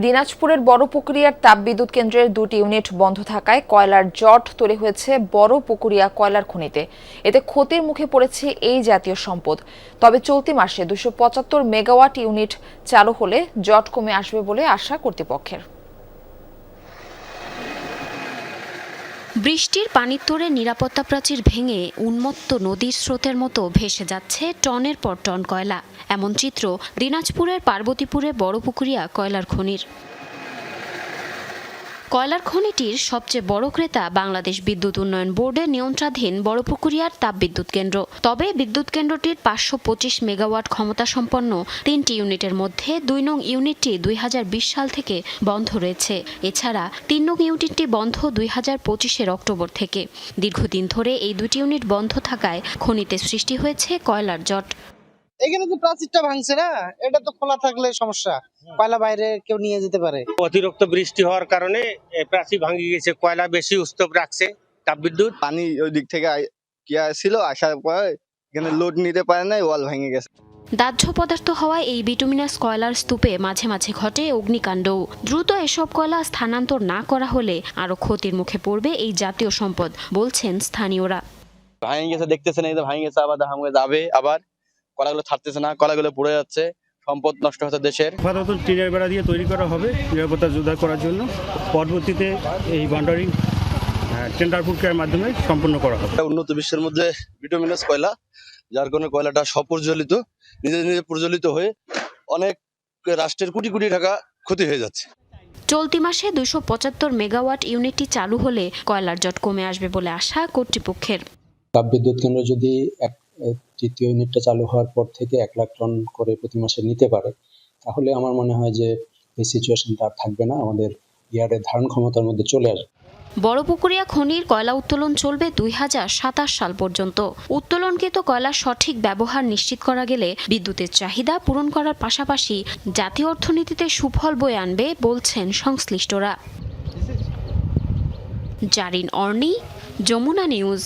দিনাজপুরের বড়পুকুরিয়ার তাপবিদ্যুৎ কেন্দ্রের 2টি ইউনিট বন্ধ থাকায় কয়লার জট তৈরি হয়েছে বড়পুকুরিয়া কয়লার খনিতে। এতে ক্ষতির মুখে পড়েছে এই জাতীয় সম্পদ। তবে চলতি মাসে 275 মেগাওয়াট ইউনিট চালু হলে জট কমে আসবে বলে আশা কর্তৃপক্ষের। বৃষ্টির পানির তোড়ে নিরাপত্তা প্রাচীর ভেঙে উন্মত্ত নদীর স্রোতের মতো ভেসে যাচ্ছে টনের পর টন কয়লা। এমন চিত্র দিনাজপুরের পার্বতীপুরে বড়পুকুরিয়া কয়লার খনির। কয়লার খনিটির সবচেয়ে বড় ক্রেতা বাংলাদেশ বিদ্যুৎ উন্নয়ন বোর্ডের নিয়ন্ত্রণাধীন বড়পুকুরিয়ার তাপবিদ্যুৎ কেন্দ্র। তবে বিদ্যুৎ কেন্দ্রটির 525 মেগাওয়াট ক্ষমতা সম্পন্ন 3টি ইউনিটের মধ্যে 2 নং ইউনিটটি 2020 সাল থেকে বন্ধ রয়েছে। এছাড়া 3 নং ইউনিটটি বন্ধ 2025-এর অক্টোবর থেকে। দীর্ঘদিন ধরে এই 2টি ইউনিট বন্ধ থাকায় খনিতে সৃষ্টি হয়েছে কয়লার জট। এখানে তো প্রাচীরটা ভাঙছে না, এটা তো খোলা থাকলে সমস্যা, কয়লা বাইরে কেউ নিয়ে যেতে পারে। অতিরিক্ত বৃষ্টি হওয়ার কারণে প্রাচীর ভাঙে গেছে, কয়লা বেশি উত্তাপ রাখছে তাপবিদ্যুৎ। পানি ওই দিক থেকে ছিল, আসার পর এখানে লোড নিতে পারে না, ওয়াল ভেঙে গেছে। দাহ্য পদার্থ হওয়ায় এই বিটুমিনাস কয়লার স্তূপে মাঝে মাঝে ঘটে অগ্নিকাণ্ডও। দ্রুত এসব কয়লা স্থানান্তর না করা হলে আরো ক্ষতির মুখে পড়বে এই জাতীয় সম্পদ, বলছেন স্থানীয়রা। ভাঙে গেছে, দেখতেছেন এই ভাঙে গেছে, আবার ভাঙে যাবে, আবার কলাগুলো ছাড়তেছে না, কলাগুলো পড়ে যাচ্ছে, সম্পদ নষ্ট হচ্ছে দেশের। আপাতত টিনের বেড়া দিয়ে তৈরি করা হবে নিরাপত্তা জোরদার করার জন্য। পরবর্তীতে এই বাউন্ডারি টেন্ডার প্রক্রিয়ার মাধ্যমে সম্পন্ন করা হবে। উন্নত বিশ্বের মধ্যে বিটুমিনাস কয়লা, যার কারণে কয়লাটা স্বপ্রজ্বলিত, নিজে নিজে প্রজ্বলিত হয়ে অনেক রাষ্ট্রের কোটি কোটি টাকা ক্ষতি হয়ে যাচ্ছে। চলতি মাসে 275 মেগাওয়াট ইউনিটটি চালু হলে কয়লার জট কমে আসবে বলে আশা কর্তৃপক্ষের। তাপবিদ্যুৎ কেন্দ্র যদি তৃতীয় ইউনিটটা চালু হওয়ার পর থেকে 1 লাখ টন করে প্রতি মাসে নিতে পারে, তাহলে আমার মনে হয় যে এই সিচুয়েশনটা আর থাকবে না, আমাদের ইয়ার্ডের ধারণ ক্ষমতার মধ্যে চলে আসবে। বড়পুকুরিয়া খনির কয়লা উত্তোলন চলবে 2027 সাল পর্যন্ত। উত্তোলনকৃত কয়লার সঠিক ব্যবহার নিশ্চিত করা গেলে বিদ্যুতের চাহিদা পূরণ করার পাশাপাশি জাতীয় অর্থনীতিতে সুফল বয়ে আনবে বলছেন সংশ্লিষ্টরা। জারিন অর্নি, যমুনা নিউজ।